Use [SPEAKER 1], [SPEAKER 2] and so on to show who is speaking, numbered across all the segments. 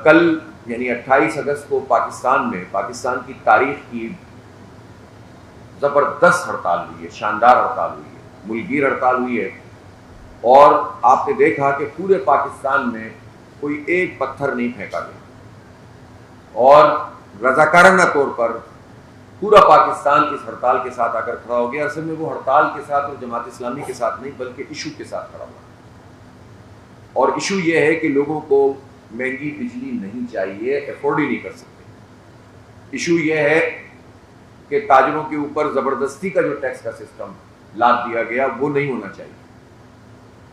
[SPEAKER 1] کل یعنی 28 اگست کو پاکستان میں پاکستان کی تاریخ کی زبردست ہڑتال ہوئی ہے، شاندار ہڑتال ہوئی ہے، ملک گیر ہڑتال ہوئی ہے، اور آپ نے دیکھا کہ پورے پاکستان میں کوئی ایک پتھر نہیں پھینکا گیا، اور رضاکارانہ طور پر پورا پاکستان اس ہڑتال کے ساتھ آ کر کھڑا ہو گیا۔ اصل میں وہ ہڑتال کے ساتھ اور جماعت اسلامی کے ساتھ نہیں بلکہ ایشو کے ساتھ کھڑا ہوا، اور ایشو یہ ہے کہ لوگوں کو مہنگی بجلی نہیں چاہیے، افورڈ ہی نہیں کر سکتے۔ ایشو یہ ہے کہ تاجروں کے اوپر زبردستی کا جو ٹیکس کا سسٹم لاد دیا گیا وہ نہیں ہونا چاہیے۔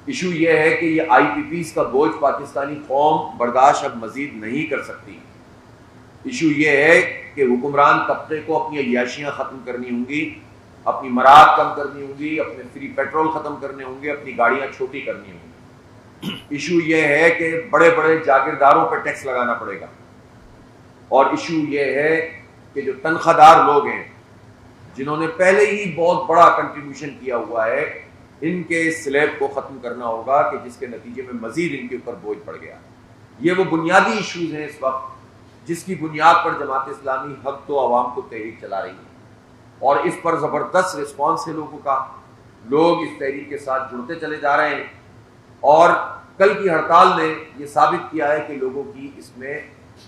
[SPEAKER 1] ایشو یہ ہے کہ یہ آئی پی پیز کا بوجھ پاکستانی قوم برداشت اب مزید نہیں کر سکتی۔ ایشو یہ ہے کہ حکمران طبقے کو اپنی عیاشیاں ختم کرنی ہوں گی، اپنی مراعات کم کرنی ہوں گی، اپنے فری پیٹرول ختم کرنے ہوں گے، اپنی گاڑیاں چھوٹی کرنی ہوں گی۔ ایشو یہ ہے کہ بڑے بڑے جاگیرداروں پہ ٹیکس لگانا پڑے گا، اور ایشو یہ ہے کہ جو تنخواہ دار لوگ ہیں جنہوں نے پہلے ہی بہت بڑا کنٹریبیوشن کیا ہوا ہے، ان کے سلیب کو ختم کرنا ہوگا، کہ جس کے نتیجے میں مزید ان کے اوپر بوجھ پڑ گیا۔ یہ وہ بنیادی ایشوز ہیں اس وقت جس کی بنیاد پر جماعت اسلامی حق تو عوام کو تحریک چلا رہی ہے، اور اس پر زبردست رسپانس ہے لوگوں کا۔ لوگ اس تحریک کے ساتھ جڑتے چلے جا رہے ہیں، اور کل کی ہڑتال نے یہ ثابت کیا ہے کہ لوگوں کی اس میں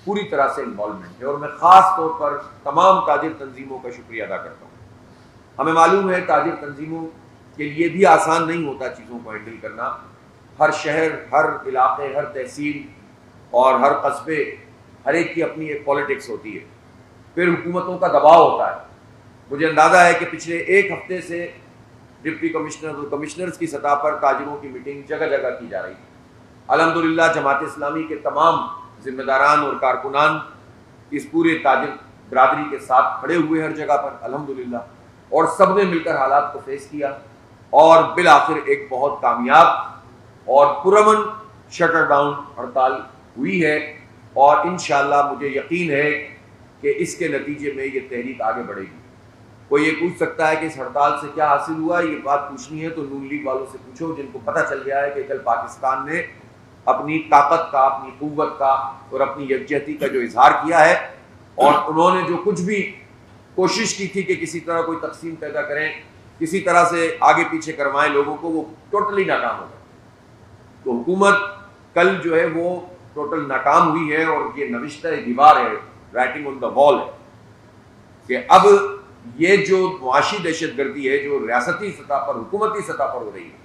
[SPEAKER 1] پوری طرح سے انوالومنٹ ہے، اور میں خاص طور پر تمام تاجر تنظیموں کا شکریہ ادا کرتا ہوں۔ ہمیں معلوم ہے تاجر تنظیموں کے لیے بھی آسان نہیں ہوتا چیزوں کو ہینڈل کرنا۔ ہر شہر، ہر علاقے، ہر تحصیل اور ہر قصبے، ہر ایک کی اپنی ایک پالیٹکس ہوتی ہے، پھر حکومتوں کا دباؤ ہوتا ہے۔ مجھے اندازہ ہے کہ پچھلے ایک ہفتے سے ڈپٹی کمشنر اور کمشنرز کی سطح پر تاجروں کی میٹنگ جگہ جگہ کی جا رہی ہے۔ الحمدللہ جماعت اسلامی کے تمام ذمہ داران اور کارکنان اس پورے تاجر برادری کے ساتھ کھڑے ہوئے ہر جگہ پر الحمدللہ، اور سب نے مل کر حالات کو فیس کیا، اور بالآخر ایک بہت کامیاب اور پرامن شٹر ڈاؤن ہڑتال ہوئی ہے، اور انشاءاللہ مجھے یقین ہے کہ اس کے نتیجے میں یہ تحریک آگے بڑھے گی۔ کوئی یہ پوچھ سکتا ہے کہ اس ہڑتال سے کیا حاصل ہوا، یہ بات پوچھنی ہے تو نون لیگ والوں سے پوچھو، جن کو پتہ چل گیا ہے کہ کل پاکستان نے اپنی طاقت کا، اپنی قوت کا اور اپنی یکجہتی کا جو اظہار کیا ہے، اور انہوں نے جو کچھ بھی کوشش کی تھی کہ کسی طرح کوئی تقسیم پیدا کریں، کسی طرح سے آگے پیچھے کروائیں لوگوں کو، وہ ٹوٹلی ناکام ہو گئے۔ تو حکومت کل جو ہے وہ ٹوٹل ناکام ہوئی ہے، اور یہ نوشتہ دیوار ہے، رائٹنگ آن دا وال ہے، کہ اب یہ جو معاشی دہشت گردی ہے جو ریاستی سطح پر، حکومتی سطح پر ہو رہی ہے،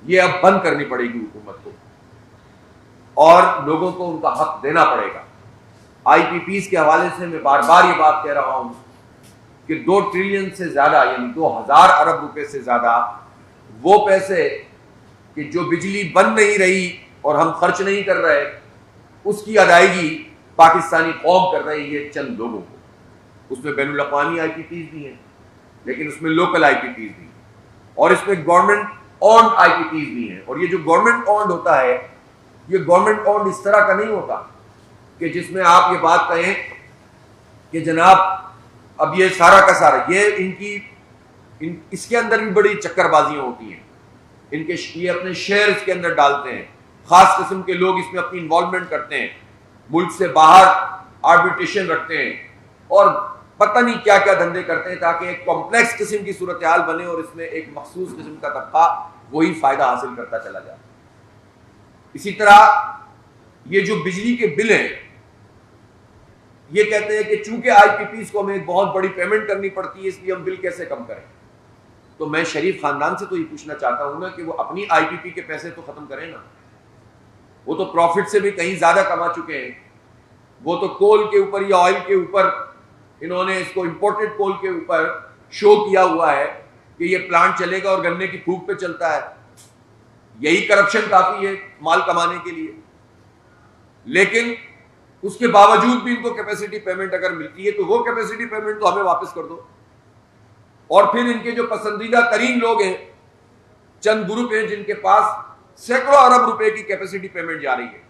[SPEAKER 1] یہ اب بند کرنی پڑے گی حکومت کو، اور لوگوں کو ان کا حق دینا پڑے گا۔ آئی پی پیز کے حوالے سے میں بار بار یہ بات کہہ رہا ہوں کہ 2 ٹریلین سے زیادہ، یعنی 2000 ارب روپے سے زیادہ وہ پیسے کہ جو بجلی بند نہیں رہی اور ہم خرچ نہیں کر رہے، اس کی ادائیگی پاکستانی قوم کر رہی ہے چند لوگوں کو۔ اس میں بین الاقوامی آئی پی پیز بھی ہیں، لیکن اس میں لوکل آئی پی پیز بھی ہیں، اور اس میں گورنمنٹ اونڈ آئی پی پیز بھی ہیں۔ اور یہ جو گورنمنٹ اونڈ ہوتا ہے، یہ گورنمنٹ اونڈ اس طرح کا نہیں ہوتا کہ جس میں آپ یہ بات کہیں کہ جناب اب یہ سارا کا سارا، یہ اس کے اندر بھی بڑی چکر بازیاں ہوتی ہیں، یہ اپنے شیئرز کے اندر ڈالتے ہیں، خاص قسم کے لوگ اس میں اپنی انوالومنٹ کرتے ہیں، ملک سے باہر آربیٹریشن رکھتے ہیں، اور پتہ نہیں کیا کیا دھندے کرتے ہیں تاکہ ایک کمپلیکس قسم کی صورتحال بنے، اور اس میں ایک مخصوص قسم کا طبقہ وہی فائدہ حاصل کرتا چلا جائے۔ اسی طرح یہ جو بجلی کے بل ہیں، یہ کہتے ہیں کہ چونکہ آئی پی پیز کو ہمیں ایک بہت بڑی پیمنٹ کرنی پڑتی ہے، اس لیے ہم بل کیسے کم کریں۔ تو میں شریف خاندان سے تو یہ پوچھنا چاہتا ہوں نا کہ وہ اپنی آئی پی پی کے پیسے تو ختم کریں نا، وہ تو پروفٹ سے بھی کہیں زیادہ کما چکے ہیں، وہ تو کول کے اوپر یا آئل کے اوپر، انہوں نے اس کو امپورٹڈ کول کے اوپر شو کیا ہوا ہے کہ یہ پلانٹ چلے گا اور گنے کی پھوک پہ چلتا ہے۔ یہی کرپشن کافی ہے مال کمانے کے لیے، لیکن اس کے باوجود بھی ان کو کیپیسٹی پیمنٹ اگر ملتی ہے تو وہ کیپیسٹی پیمنٹ تو ہمیں واپس کر دو۔ اور پھر ان کے جو پسندیدہ ترین لوگ ہیں، چند گروپ ہیں جن کے پاس سینکڑوں ارب روپے کی کیپیسٹی پیمنٹ جا رہی ہے،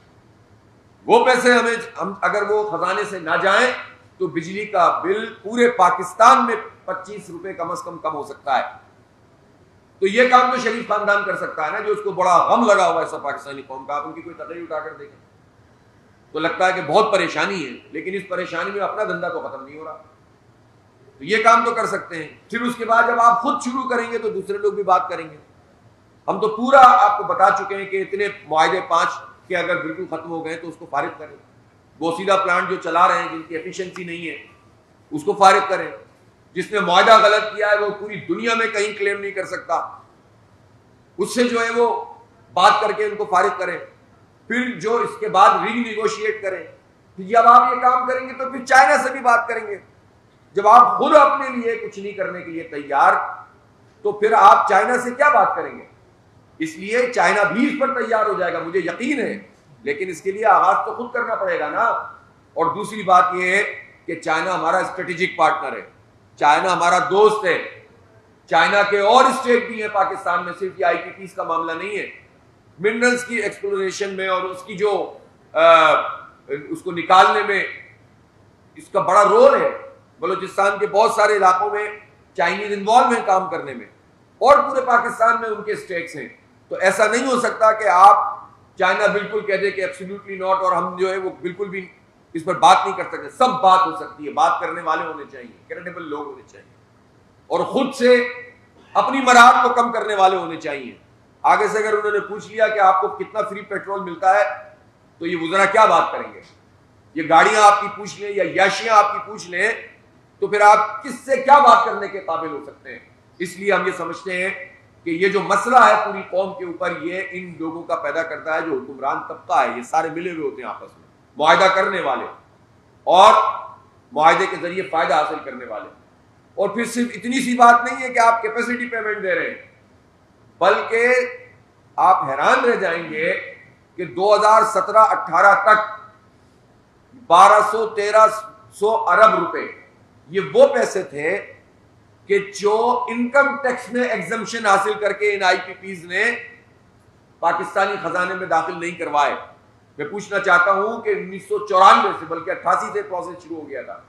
[SPEAKER 1] وہ پیسے ہم اگر وہ خزانے سے نہ جائیں تو بجلی کا بل پورے پاکستان میں 25 روپے کم از کم ہو سکتا ہے۔ تو یہ کام تو شریف خاندان کر سکتا ہے نا، جو اس کو بڑا غم لگا ہوا ہے سب پاکستانی قوم کا۔ آپ ان کی کوئی تقریر اٹھا کر دیکھیں، تو لگتا ہے کہ بہت پریشانی ہے، لیکن اس پریشانی میں اپنا دھندا تو ختم نہیں ہو رہا. تو یہ کام تو کر سکتے ہیں. پھر اس کے بعد جب آپ خود شروع کریں گے تو دوسرے لوگ بھی بات کریں گے. ہم تو پورا آپ کو بتا چکے ہیں کہ اتنے معاہدے 5 کے اگر بالکل ختم ہو گئے تو اس کو فارغ کریں. بوسیدہ پلانٹ جو چلا رہے ہیں جن کی ایفیشنسی نہیں ہے اس کو فارغ کریں. جس نے معاہدہ غلط کیا ہے وہ پوری دنیا میں کہیں کلیم نہیں کر سکتا، اس سے جو ہے وہ بات کر کے ان کو فارغ کریں. پھر جو اس کے بعد ری نیگوشیٹ کریں. پھر جب آپ یہ کام کریں گے تو پھر چائنا سے بھی بات کریں گے. جب آپ خود اپنے لیے کچھ نہیں کرنے کے لیے تیار تو پھر آپ چائنا سے کیا بات کریں گے؟ اس لیے چائنا بھی اس پر تیار ہو جائے گا، مجھے یقین ہے، لیکن اس کے لیے آغاز تو خود کرنا پڑے گا نا. اور دوسری بات یہ ہے کہ چائنا ہمارا اسٹریٹجک پارٹنر ہے، چائنا ہمارا دوست ہے. چائنا کے اور اسٹیٹ بھی ہیں پاکستان میں، صرف یہ آئی پی پیز کا معاملہ نہیں ہے. منرلز کی ایکسپلوریشن میں اور اس کی جو اس کو نکالنے میں اس کا بڑا رول ہے. بلوچستان کے بہت سارے علاقوں میں چائنیز انوالو ہیں کام کرنے میں، اور پورے پاکستان میں ان کے اسٹیٹس ہیں. تو ایسا نہیں ہو سکتا کہ آپ چائنا بالکل کہہ دے کہ ایبسلیوٹلی ناٹ اور ہم جو ہے وہ بالکل بھی اس پر بات نہیں کر سکتے. سب بات ہو سکتی ہے، بات کرنے والے ہونے چاہیے، کریڈیبل لوگ ہونے چاہیے، اور خود سے اپنی مراحت کو کم کرنے والے ہونے چاہیے. آگے سے اگر انہوں نے پوچھ لیا کہ آپ کو کتنا فری پیٹرول ملتا ہے تو یہ وزراء کیا بات کریں گے؟ یہ گاڑیاں آپ کی پوچھ لیں یا یاشیاں آپ کی پوچھ لیں تو پھر آپ کس سے کیا بات کرنے کے قابل ہو سکتے ہیں؟ اس لیے ہم یہ سمجھتے ہیں کہ یہ جو مسئلہ ہے پوری قوم کے اوپر یہ ان لوگوں کا پیدا کرتا ہے جو حکمران طبقہ ہے. یہ سارے ملے ہوئے ہوتے ہیں آپس میں، معاہدہ کرنے والے اور معاہدے کے ذریعے فائدہ حاصل کرنے والے. اور پھر صرف اتنی سی بات نہیں ہے کہ آپ کیپیسٹی پیمنٹ دے رہے ہیں، بلکہ آپ حیران رہ جائیں گے کہ 2017-18 تک 1200-1300 ارب روپے یہ وہ پیسے تھے کہ جو انکم ٹیکس میں ایگزمپشن حاصل کر کے ان آئی پی پیز نے پاکستانی خزانے میں داخل نہیں کروائے. میں پوچھنا چاہتا ہوں کہ 1994 سے، بلکہ 88 سے پروسیس شروع ہو گیا تھا،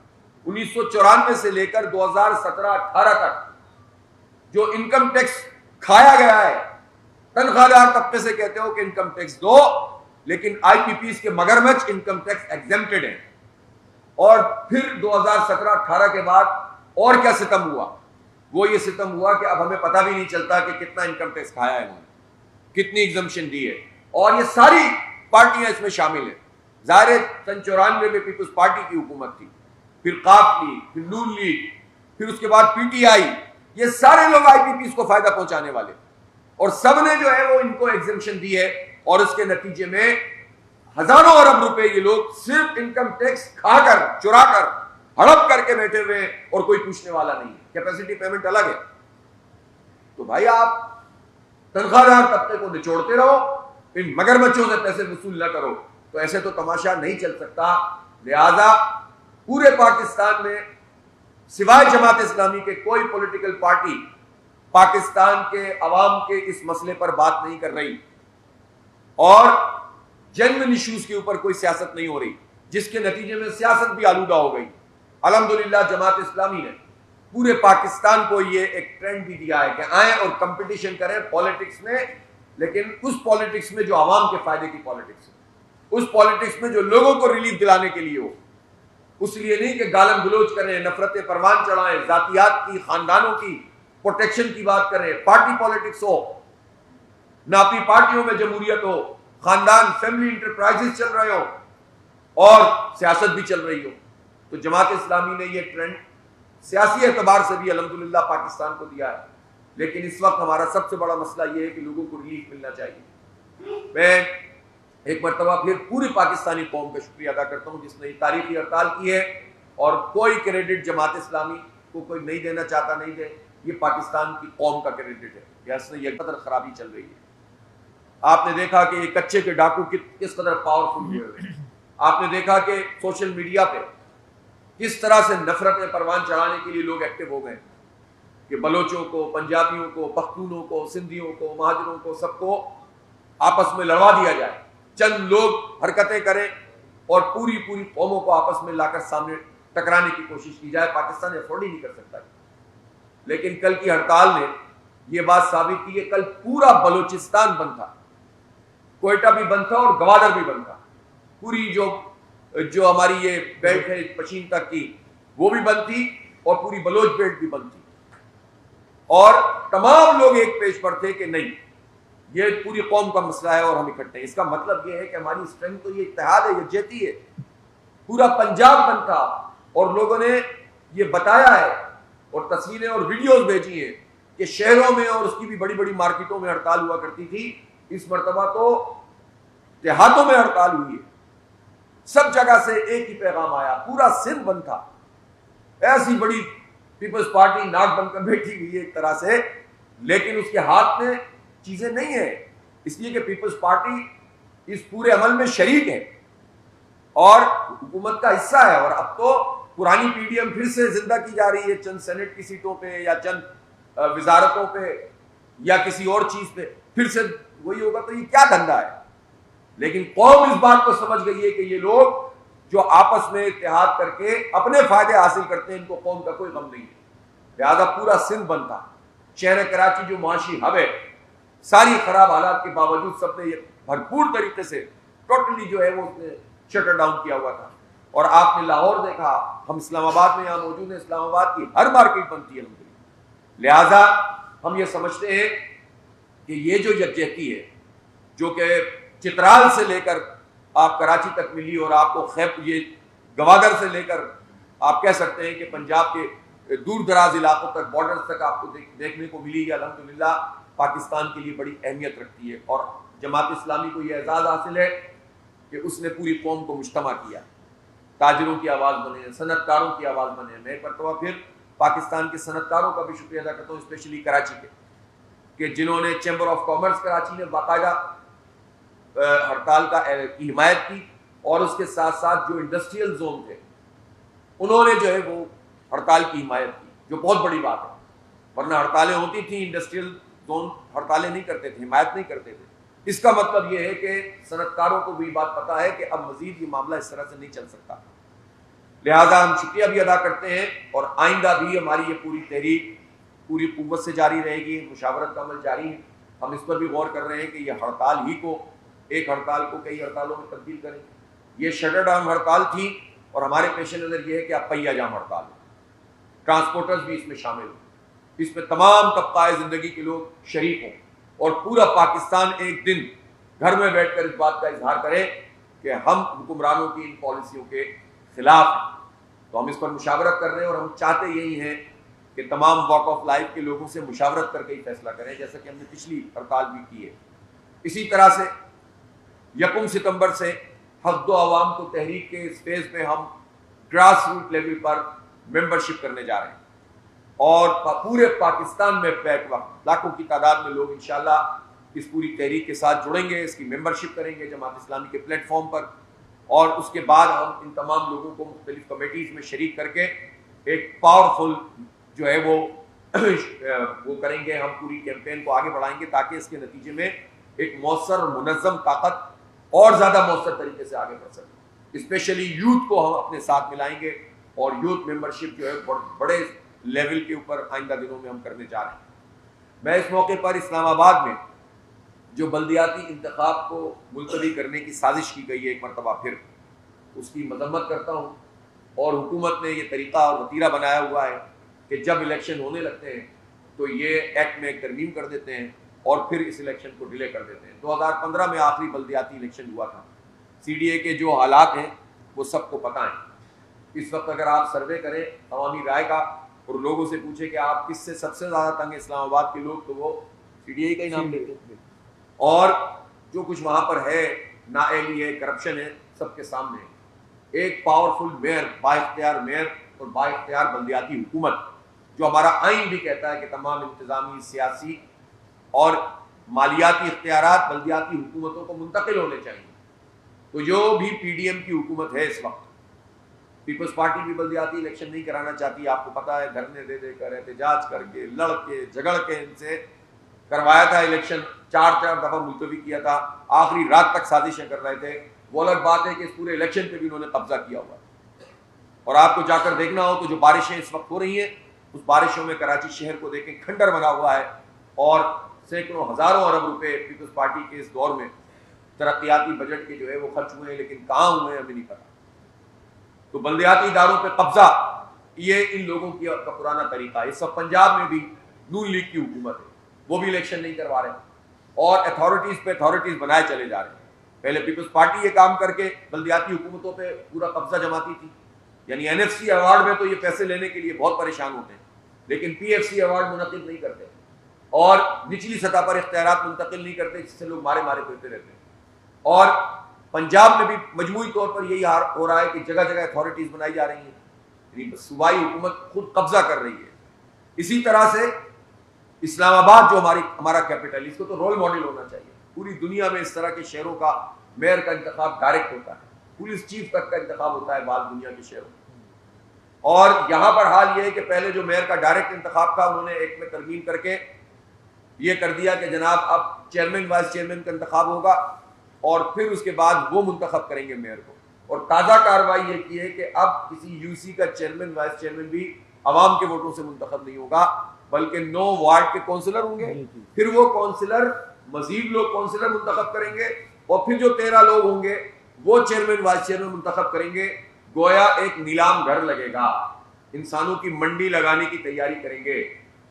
[SPEAKER 1] 1994 سے لے کر 2017-18 تک جو انکم ٹیکس کھایا گیا ہے، تنخواہ دار طبقے سے کہتے ہو کہ انکم ٹیکس دو، لیکن آئی پی پیز کے مگرمچ انکم ٹیکس ایگزمپٹڈ ہیں. اور پھر 2017-18 کے بعد اور کیا ستم ہوا؟ وہ یہ ستم ہوا کہ اب ہمیں پتہ بھی نہیں چلتا کہ کتنا انکم ٹیکس کھایا ہے انہوں نے، کتنی ایگزمپشن دی ہے. اور یہ ساری پارٹیاں اس میں شامل ہیں. ظاہر 94 میں پیپلز پارٹی کی حکومت تھی، پھر قاف لیگ، پھر نون لیگ، پھر اس کے بعد پی ٹی آئی. یہ سارے لوگ آئی پی پیز کو فائدہ پہنچانے والے، اور سب نے جو ہے وہ ان کو ایگزمپشن دی ہے. اور اس کے نتیجے میں ہزاروں ارب روپے یہ لوگ صرف انکم ٹیکس کھا کر، چرا کر، ہڑپ کر کے بیٹھے ہوئے ہیں، اور کوئی پوچھنے والا نہیں. کیپیسٹی پیمنٹ الگ ہے. تو بھائی آپ تنخواہ دار طبقے کو نچوڑتے رہو، ان مگرمچھوں سے پیسے وصول نہ کرو، تو ایسے تو تماشا نہیں چل سکتا. لہذا پورے پاکستان میں سوائے جماعت اسلامی کے کوئی پولیٹیکل پارٹی پاکستان کے عوام کے اس مسئلے پر بات نہیں کر رہی، اور جنرل ایشوز کے اوپر کوئی سیاست نہیں ہو رہی، جس کے نتیجے میں سیاست بھی آلودہ ہو گئی. الحمدللہ جماعت اسلامی نے پورے پاکستان کو یہ ایک ٹرینڈ بھی دیا ہے کہ آئیں اور کمپٹیشن کریں پالیٹکس میں، لیکن اس پالیٹکس میں جو عوام کے فائدے کی پالیٹکس ہے، اس پالیٹکس میں جو لوگوں کو ریلیف دلانے کے لیے ہو. اس لیے نہیں کہ گالم گلوچ کریں، نفرت پروان چڑھائیں، ذاتیات کی، خاندانوں کی پروٹیکشن کی بات کریں، پارٹی پالیٹکس ہو، ناپی پارٹیوں میں جمہوریت ہو، خاندان فیملی انٹرپرائزز چل رہے ہو، اور سیاست بھی چل رہی ہو. تو جماعت اسلامی نے یہ ٹرینڈ سیاسی اعتبار سے بھی الحمدللہ پاکستان کو دیا ہے. لیکن اس وقت ہمارا سب سے بڑا مسئلہ یہ ہے کہ لوگوں کو ریلیف ملنا چاہیے. میں ایک مرتبہ پھر پوری پاکستانی قوم کا شکریہ ادا کرتا ہوں جس نے یہ تاریخی ہڑتال کی ہے، اور کوئی کریڈٹ جماعت اسلامی کو کوئی نہیں دینا چاہتا، نہیں دے، یہ پاکستان کی قوم کا کریڈٹ ہے کہ اس نے یہ قدر خرابی چل رہی ہے. آپ نے دیکھا کہ یہ کچے کے ڈاکو کس قدر پاورفل ہوئے ہوئے. آپ نے دیکھا کہ سوشل میڈیا پہ کس طرح سے نفرت پروان چڑھانے کے لیے لوگ ایکٹیو ہو گئے کہ بلوچوں کو، پنجابیوں کو، پختونوں کو، سندھیوں کو، مہاجروں کو، سب کو آپس میں لڑوا دیا جائے. چند لوگ حرکتیں کریں اور پوری قوموں کو آپس میں لا کر سامنے ٹکرانے کی کوشش کی جائے. پاکستان افورڈ ہی نہیں کر سکتا. لیکن کل کی ہڑتال نے یہ بات ثابت کی کہ کل پورا بلوچستان بند تھا، کوئٹہ بھی بند تھا اور گوادر بھی بند تھا. پوری جو جو ہماری یہ بیلٹ ہے پشین تک کی وہ بھی بند تھی اور پوری بلوچ بیلٹ بھی بند تھی، اور تمام لوگ ایک پیج پر تھے کہ نہیں یہ پوری قوم کا مسئلہ ہے اور ہم اکٹھے ہیں۔ اس کا مطلب یہ ہے کہ ہماری اسٹرینتھ تو یہ اتحاد ہے، یہ جیتی ہے۔ پورا پنجاب بند تھا اور لوگوں نے یہ بتایا ہے اور تصویریں اور ویڈیوز بھیجی ہیں کہ شہروں میں اور اس کی بھی بڑی بڑی مارکیٹوں میں ہڑتال ہوا کرتی تھی، اس مرتبہ تو دیہاتوں میں ہڑتال ہوئی ہے، سب جگہ سے ایک ہی پیغام آیا، پورا سندھ بند تھا۔ ایسی بڑی پیپلز پارٹی ناک بن کر بیٹھی ہوئی ہے ایک طرح سے، لیکن اس کے ہاتھ میں چیزیں نہیں ہیں، اس لیے کہ پیپلز پارٹی اس پورے عمل میں شریک ہے اور حکومت کا حصہ ہے، اور اب تو پرانی پی ڈی ایم پھر سے زندہ کی جا رہی ہے چند سینٹ کی سیٹوں پہ یا چند وزارتوں پہ یا کسی اور چیز پہ، پھر سے وہی ہوگا، تو یہ کیا دھندا ہے؟ لیکن قوم اس بات کو سمجھ گئی ہے کہ یہ لوگ جو آپس میں اتحاد کر کے اپنے فائدے حاصل کرتے ہیں ان کو قوم کا کوئی غم نہیں ہے، لہذا پورا سندھ بند تھا۔ شہر کراچی جو معاشی ہب ہے، ساری خراب حالات کے باوجود سب نے یہ بھرپور طریقے سے ٹوٹلی جو ہے وہ اس نے شٹر ڈاؤن کیا ہوا تھا۔ اور آپ نے لاہور دیکھا، ہم اسلام آباد میں یہاں موجود ہیں، اسلام آباد کی ہر مارکیٹ بنتی ہے الحمدللہ۔ لہذا ہم یہ سمجھتے ہیں کہ یہ جو یکجہتی ہے جو کہ چترال سے لے کر آپ کراچی تک ملی، اور آپ کو یہ گوادر سے لے کر آپ کہہ سکتے ہیں کہ پنجاب کے دور دراز علاقوں تک، بارڈرز تک آپ کو دیکھنے کو ملی ہے، الحمدللہ پاکستان کے لیے بڑی اہمیت رکھتی ہے۔ اور جماعت اسلامی کو یہ اعزاز حاصل ہے کہ اس نے پوری قوم کو مجتمع کیا، تاجروں کی آواز بنے، صنعت کاروں کی آواز بنے۔ میں ایک مرتبہ پھر پاکستان کے صنعت کاروں کا بھی شکریہ ادا کرتا ہوں، اسپیشلی کراچی کے، کہ جنہوں نے چیمبر آف کامرس کراچی نے باقاعدہ ہڑتال کی حمایت کی، اور اس کے ساتھ ساتھ جو انڈسٹریل زون تھے انہوں نے جو ہے وہ ہڑتال کی حمایت کی، جو بہت بڑی بات ہے، ورنہ ہڑتالیں ہوتی تھیں، انڈسٹریل زون ہڑتالیں نہیں کرتے تھے، حمایت نہیں کرتے تھے۔ اس کا مطلب یہ ہے کہ صنعت کاروں کو بھی بات پتہ ہے کہ اب مزید یہ معاملہ اس طرح سے نہیں چل سکتا، لہذا ہم شکریہ بھی ادا کرتے ہیں، اور آئندہ بھی ہماری یہ پوری تحریک پوری قوت سے جاری رہے گی، مشاورت کا عمل جاری ہے۔ ہم اس پر بھی غور کر رہے ہیں کہ یہ ہڑتال ہی کو، ایک ہڑتال کو کئی ہڑتالوں میں تبدیل کریں۔ یہ شٹر ڈاؤن ہڑتال تھی، اور ہمارے پیش نظر یہ ہے کہ اب پہیہ جام ہڑتال ہے، ٹرانسپورٹرز بھی اس میں شامل ہوں، اس میں تمام طبقۂ زندگی کے لوگ شریک ہوں، اور پورا پاکستان ایک دن گھر میں بیٹھ کر اس بات کا اظہار کرے کہ ہم حکمرانوں کی ان پالیسیوں کے خلاف ہیں۔ تو ہم اس پر مشاورت کر رہے ہیں، اور ہم چاہتے یہی ہیں کہ تمام واک آف لائف کے لوگوں سے مشاورت کر کے ہی فیصلہ کریں، جیسا کہ ہم نے پچھلی ہڑتال بھی کی ہے۔ اسی طرح سے 1 ستمبر سے حق و عوام کو تحریک کے اس فیز میں ہم گراس روٹ لیول پر ممبرشپ کرنے جا رہے ہیں، اور پورے پاکستان میں بیک وقت لاکھوں کی تعداد میں لوگ انشاءاللہ اس پوری تحریک کے ساتھ جڑیں گے، اس کی ممبرشپ کریں گے جماعت اسلامی کے پلیٹ فارم پر، اور اس کے بعد ہم ان تمام لوگوں کو مختلف کمیٹیز میں شریک کر کے ایک پاورفل جو ہے وہ کریں گے، ہم پوری کیمپین کو آگے بڑھائیں گے تاکہ اس کے نتیجے میں ایک مؤثر اور منظم طاقت اور زیادہ مؤثر طریقے سے آگے بڑھ سکے۔ اسپیشلی یوتھ کو ہم اپنے ساتھ ملائیں گے، اور یوتھ ممبرشپ جو ہے بڑے لیول کے اوپر آئندہ دنوں میں ہم کرنے جا رہے ہیں۔ میں اس موقع پر اسلام آباد میں جو بلدیاتی انتخاب کو ملتوی کرنے کی سازش کی گئی ہے ایک مرتبہ پھر، اس کی مذمت کرتا ہوں، اور حکومت نے یہ طریقہ اور وتیرہ بنایا ہوا ہے کہ جب الیکشن ہونے لگتے ہیں تو یہ ایکٹ میں ایک ترمیم کر دیتے ہیں اور پھر اس الیکشن کو ڈیلے کر دیتے ہیں۔ 2015 میں آخری بلدیاتی الیکشن ہوا تھا، سی ڈی اے کے جو حالات ہیں وہ سب کو پتہ ہیں۔ اس وقت اگر آپ سروے کریں عوامی رائے کا اور لوگوں سے پوچھیں کہ آپ کس سے سب سے زیادہ تنگ اسلام آباد کے لوگ، تو وہ سی ڈی اے کا ہی نام لیتے ہیں، اور جو کچھ وہاں پر ہے نااہلی ہے، کرپشن ہے، سب کے سامنے ہے۔ ایک پاورفل میئر، با اختیار میئر اور با اختیار بلدیاتی حکومت، جو ہمارا آئین بھی کہتا ہے کہ تمام انتظامی، سیاسی اور مالیاتی اختیارات بلدیاتی حکومتوں کو منتقل ہونے چاہیے۔ تو جو بھی پی ڈی ایم کی حکومت ہے اس وقت، پیپلز پارٹی بھی بلدیاتی الیکشن نہیں کرانا چاہتی، آپ کو پتا ہے، دھرنے دے دے کر، احتجاج کر کے، لڑ کے، جھگڑ کے ان سے کروایا تھا الیکشن، 4 دفعہ ملتوی کیا تھا، آخری رات تک سازشیں کر رہے تھے۔ وہ الگ بات ہے کہ اس پورے الیکشن پہ بھی انہوں نے قبضہ کیا ہوا ہے، اور آپ کو جا کر دیکھنا ہو تو جو بارشیں اس وقت ہو رہی ہیں، اس بارشوں میں کراچی شہر کو دیکھیں کھنڈر بنا ہوا ہے، اور سینکڑوں ہزاروں ارب روپے پیپلز پارٹی کے اس دور میں ترقیاتی بجٹ کے جو ہے وہ خرچ ہوئے ہیں، لیکن کہاں ہوئے ہیں ہمیں نہیں پتا۔ تو بلدیاتی اداروں پہ قبضہ یہ ان لوگوں کا پرانا طریقہ ہے. اس وقت پنجاب میں بھی نون لیگ کی حکومت ہے, وہ بھی الیکشن نہیں کروا رہے اور اتھارٹیز پہ اتھارٹیز بنائے چلے جا رہے ہیں. پہلے پیپلز پارٹی یہ کام کر کے بلدیاتی حکومتوں پہ پورا قبضہ جماتی تھی. یعنی این ایف سی ایوارڈ میں تو یہ پیسے لینے کے لیے بہت پریشان ہوتے ہیں, لیکن پی ایف سی ایوارڈ منعقد نہیں کرتے اور نچلی سطح پر اختیارات منتقل نہیں کرتے, جس سے لوگ مارے مارے پھرتے رہتے ہیں. اور پنجاب میں بھی مجموعی طور پر یہی ہو رہا ہے کہ جگہ جگہ اتھارٹیز بنائی جا رہی ہیں, یعنی صوبائی حکومت خود قبضہ کر رہی ہے. اسی طرح سے اسلام آباد جو ہمارا کیپٹل, اس کو تو رول ماڈل ہونا چاہیے. پوری دنیا میں اس طرح کے شہروں کا میئر کا انتخاب ڈائریکٹ ہوتا ہے, پولیس چیف تک کا انتخاب ہوتا ہے بعض دنیا کے شہروں. اور یہاں پر حال یہ ہے کہ پہلے جو میئر کا ڈائریکٹ انتخاب تھا, انہوں نے ایک میں ترمیم کر کے یہ کر دیا کہ جناب اب چیئرمین وائس چیئرمین کا انتخاب ہوگا اور پھر اس کے بعد وہ منتخب کریں گے میئر کو. اور تازہ کارروائی یہ کی ہے کہ اب کسی یو سی کا چیئرمین وائس چیئرمین بھی عوام کے ووٹوں سے منتخب نہیں ہوگا, بلکہ 9 وارڈ کے کونسلر ہوں گے. پھر وہ کونسلر مزید لوگ کونسلر منتخب کریں گے اور پھر جو 13 لوگ ہوں گے وہ چیئرمین وائس چیئرمین منتخب کریں گے. گویا ایک نیلام گھر لگے گا, انسانوں کی منڈی لگانے کی تیاری کریں گے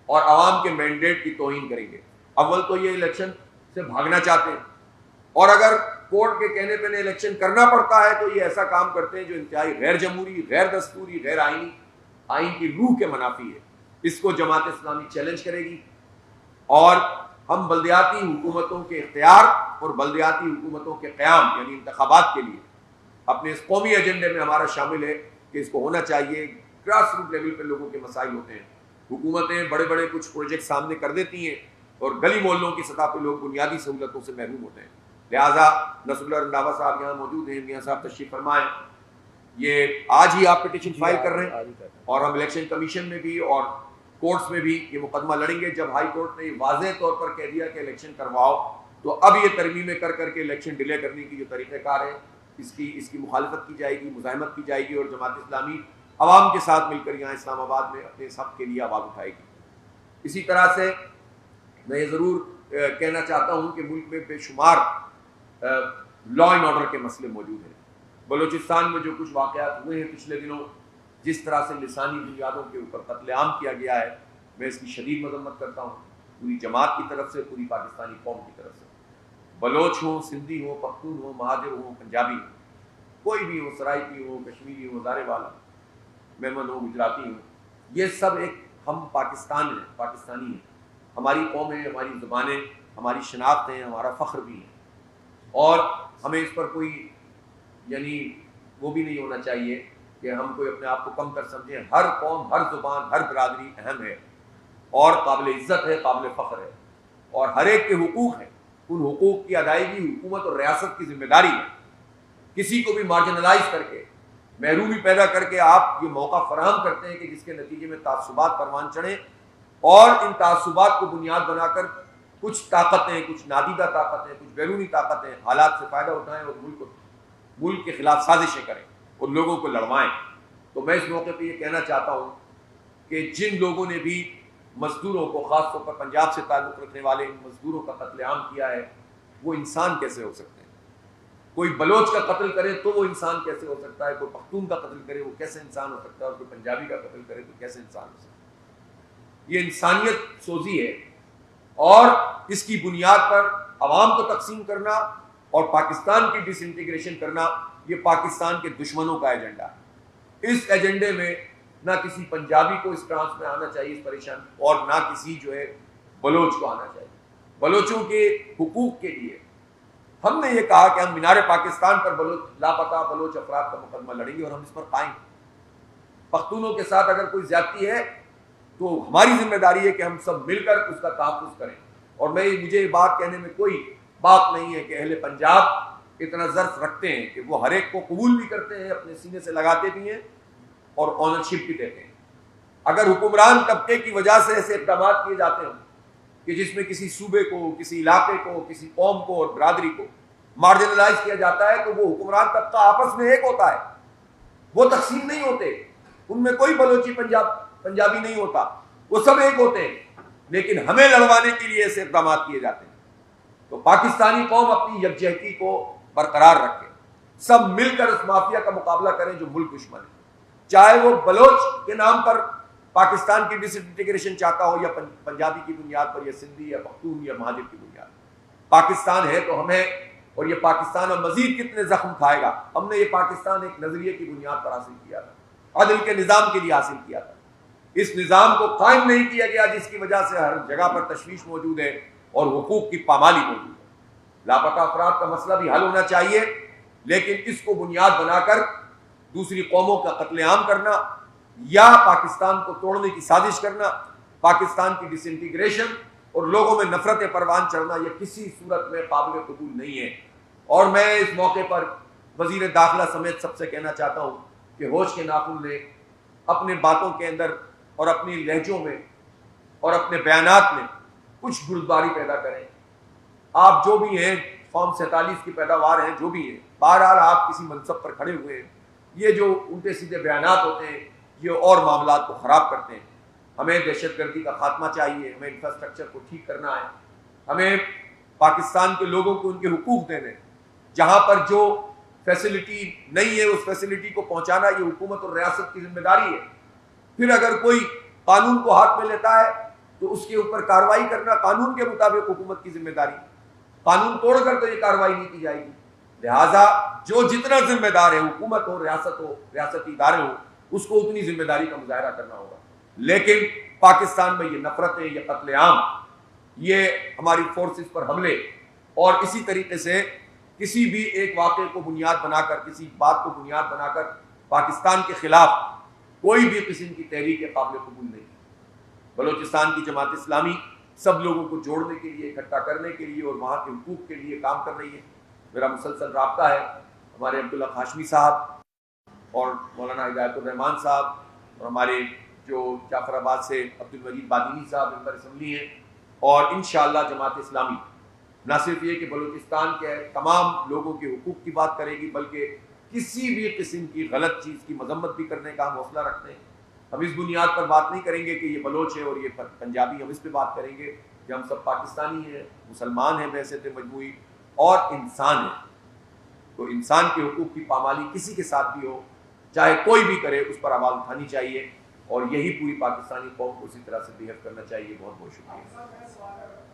[SPEAKER 1] اور عوام کے مینڈیٹ کی توہین کریں گے. اول تو یہ الیکشن سے بھاگنا چاہتے ہیں, اور اگر کورٹ کے کہنے پہ الیکشن کرنا پڑتا ہے تو یہ ایسا کام کرتے ہیں جو انتہائی غیر جمہوری, غیر دستوری, غیر آئینی, آئین کی روح کے منافی ہے. اس کو جماعت اسلامی چیلنج کرے گی اور ہم بلدیاتی حکومتوں کے اختیار اور بلدیاتی حکومتوں کے قیام یعنی انتخابات کے لیے اپنے اس قومی ایجنڈے میں ہمارا شامل ہے کہ اس کو ہونا چاہیے. گراس روٹ لیول پہ لوگوں کے مسائل ہوتے ہیں, حکومتیں بڑے بڑے کچھ پروجیکٹ سامنے کر دیتی ہیں اور گلی محلوں کی سطح پہ لوگ بنیادی سہولتوں سے محروم ہوتے ہیں. لہٰذا نصر اللہ رنداوا صاحب یہاں موجود ہیں, میاں صاحب تشریف فرمائیں. یہ آج ہی آپ پٹیشن فائل کر رہے ہیں اور ہم الیکشن کمیشن میں بھی اور کورٹس میں بھی یہ مقدمہ لڑیں گے. جب ہائی کورٹ نے واضح طور پر کہہ دیا کہ الیکشن کرواؤ, تو اب یہ ترمیمیں کر کے الیکشن ڈیلے کرنے کی جو طریقہ کار ہے اس کی مخالفت کی جائے گی, مزاحمت کی جائے گی, اور جماعت اسلامی عوام کے ساتھ مل کر یہاں اسلام آباد میں اپنے حق کے لیے آواز اٹھائے گی. اسی طرح سے میں یہ ضرور کہنا چاہتا ہوں کہ ملک میں بے شمار لا اینڈ آرڈر کے مسئلے موجود ہیں. بلوچستان میں جو کچھ واقعات ہوئے ہیں پچھلے دنوں, جس طرح سے لسانی بنیادوں کے اوپر قتل عام کیا گیا ہے, میں اس کی شدید مذمت کرتا ہوں پوری جماعت کی طرف سے, پوری پاکستانی قوم کی طرف سے. بلوچ ہوں, سندھی ہوں, پختون ہوں, مہاجر ہوں, پنجابی ہوں, کوئی بھی ہو, سرائکی ہو, کشمیری ہو, ہزارے والا, میمن ہو, گجراتی ہو, یہ سب ایک ہم پاکستان ہیں, پاکستانی ہیں. ہماری قوم ہے, ہماری زبانیں, ہماری شناخت ہیں, ہمارا فخر بھی ہے, اور ہمیں اس پر کوئی یعنی وہ بھی نہیں ہونا چاہیے کہ ہم کوئی اپنے آپ کو کم کر سمجھیں. ہر قوم, ہر زبان, ہر برادری اہم ہے اور قابل عزت ہے, قابل فخر ہے, اور ہر ایک کے حقوق ہیں. ان حقوق کی ادائیگی حکومت اور ریاست کی ذمہ داری ہے. کسی کو بھی مارجنلائز کر کے, محرومی پیدا کر کے آپ یہ موقع فراہم کرتے ہیں کہ جس کے نتیجے میں تعصبات پروان چڑھیں, اور ان تعصبات کو بنیاد بنا کر کچھ طاقتیں, کچھ نادیدہ طاقتیں, کچھ بیرونی طاقتیں حالات سے فائدہ اٹھائیں اور ملک کے خلاف سازشیں کریں اور لوگوں کو لڑوائیں. تو میں اس موقع پہ یہ کہنا چاہتا ہوں کہ جن لوگوں نے بھی مزدوروں کو, خاص طور پر پنجاب سے تعلق رکھنے والے مزدوروں کا قتل عام کیا ہے, وہ انسان کیسے ہو سکتے ہیں؟ کوئی بلوچ کا قتل کرے تو وہ انسان کیسے ہو سکتا ہے؟ کوئی پختون کا قتل کرے وہ کیسے انسان ہو سکتا ہے؟ اور کوئی پنجابی کا قتل کرے تو کیسے انسان ہو سکتا ہے؟ یہ انسانیت سوزی ہے, اور اس کی بنیاد پر عوام کو تقسیم کرنا اور پاکستان کی ڈس انٹیگریشن کرنا یہ پاکستان کے دشمنوں کا ایجنڈا ہے. اس ایجنڈے میں نہ کسی پنجابی کو اس ٹرانس میں آنا چاہیے, اس پریشان, اور نہ کسی جو ہے بلوچ کو آنا چاہیے. بلوچوں کے حقوق کے لیے ہم نے یہ کہا کہ ہم مینار پاکستان پر لاپتہ بلوچ افراد کا مقدمہ لڑیں گے اور ہم اس پر قائم. پختونوں کے ساتھ اگر کوئی زیادتی ہے تو ہماری ذمہ داری ہے کہ ہم سب مل کر اس کا تحفظ کریں. اور مجھے یہ بات کہنے میں کوئی بات نہیں ہے کہ اہل پنجاب اتنا ظرف رکھتے ہیں کہ وہ ہر ایک کو قبول بھی کرتے ہیں, اپنے سینے سے لگاتے بھی ہیں اور آنرشپ بھی دیتے ہیں. اگر حکمران طبقے کی وجہ سے ایسے اقدامات کیے جاتے ہیں کہ جس میں کسی صوبے کو, کسی علاقے کو, کسی قوم کو اور برادری کو مارجنلائز کیا جاتا ہے, تو وہ حکمران طبقہ آپس میں ایک ہوتا ہے, وہ تقسیم نہیں ہوتے. ان میں کوئی بلوچی پنجابی نہیں ہوتا, وہ سب ایک ہوتے ہیں. لیکن ہمیں لڑوانے کے لیے ایسے اقدامات کیے جاتے ہیں. تو پاکستانی قوم اپنی یکجہتی کو برقرار رکھے, سب مل کر اس مافیا کا مقابلہ کریں جو ملک دشمن ہے. چاہے وہ بلوچ کے نام پر پاکستان کی ڈس انٹیگریشن چاہتا ہو یا پنجابی کی بنیاد پر یا سندھی یا پختون یا مہاجر کی بنیاد پر، پاکستان ہے تو ہمیں، اور یہ پاکستان اب مزید کتنے زخم کھائے گا۔ ہم نے یہ پاکستان ایک نظریے کی بنیاد پر حاصل کیا تھا، عدل کے نظام کے لیے حاصل کیا تھا۔ اس نظام کو قائم نہیں کیا گیا، جس کی وجہ سے ہر جگہ پر تشویش موجود ہے اور حقوق کی پامالی موجود ہے۔ لاپتہ افراد کا مسئلہ بھی حل ہونا چاہیے، لیکن اس کو بنیاد بنا کر دوسری قوموں کا قتل عام کرنا یا پاکستان کو توڑنے کی سازش کرنا، پاکستان کی ڈس انٹیگریشن اور لوگوں میں نفرت پروان چڑھنا، یہ کسی صورت میں قابل قبول نہیں ہے۔ اور میں اس موقع پر وزیر داخلہ سمیت سب سے کہنا چاہتا ہوں کہ ہوش کے ناخن لیں، اپنے باتوں کے اندر اور اپنی لہجوں میں اور اپنے بیانات میں کچھ بردباری پیدا کریں۔ آپ جو بھی ہیں، فارم 47 کی پیداوار ہیں، جو بھی ہیں، بہرحال آپ کسی منصب پر کھڑے ہوئے ہیں، یہ جو الٹے سیدھے بیانات ہوتے ہیں یہ اور معاملات کو خراب کرتے ہیں۔ ہمیں دہشت گردی کا خاتمہ چاہیے، ہمیں انفراسٹرکچر کو ٹھیک کرنا ہے، ہمیں پاکستان کے لوگوں کو ان کے حقوق دینے، جہاں پر جو فیسلٹی نہیں ہے اس فیسلٹی کو پہنچانا یہ حکومت اور ریاست کی ذمہ داری ہے۔ پھر اگر کوئی قانون کو ہاتھ میں لیتا ہے تو اس کے اوپر کارروائی کرنا قانون کے مطابق حکومت کی ذمہ داری، قانون توڑ کر تو یہ کارروائی نہیں کی جائے گی۔ لہٰذا جو جتنا ذمہ دار ہے، حکومت ہو، ریاستی ادارے ہو، اس کو اتنی ذمہ داری کا مظاہرہ کرنا ہوگا۔ لیکن پاکستان میں یہ نفرتیں، یہ قتل عام، یہ ہماری فورسز پر حملے، اور اسی طریقے سے کسی بھی ایک واقعے کو بنیاد بنا کر، کسی بات کو بنیاد بنا کر پاکستان کے خلاف کوئی بھی قسم کی تحریک قابل قبول نہیں۔ بلوچستان کی جماعت اسلامی سب لوگوں کو جوڑنے کے لیے، اکٹھا کرنے کے لیے اور وہاں کے حقوق کے لیے کام کر رہی ہے۔ میرا مسلسل رابطہ ہے ہمارے عبداللہ خاشمی صاحب اور مولانا ہدایت الرحمان صاحب اور ہمارے جو جعفر آباد سے عبدالمجید بادینی صاحب ممبر اسمبلی ہیں، اور انشاءاللہ جماعت اسلامی نہ صرف یہ کہ بلوچستان کے تمام لوگوں کے حقوق کی بات کرے گی، بلکہ کسی بھی قسم کی غلط چیز کی مذمت بھی کرنے کا ہم حوصلہ رکھتے ہیں۔ ہم اس بنیاد پر بات نہیں کریں گے کہ یہ بلوچ ہے اور یہ پنجابی، ہم اس پہ بات کریں گے کہ ہم سب پاکستانی ہیں، مسلمان ہیں بحیثیت مجموعی، اور انسان ہیں۔ تو انسان کے حقوق کی پامالی کسی کے ساتھ بھی ہو، چاہے کوئی بھی کرے، اس پر آواز اٹھانی چاہیے، اور یہی پوری پاکستانی قوم کو اسی طرح سے بہیو کرنا چاہیے۔ بہت بہت شکریہ۔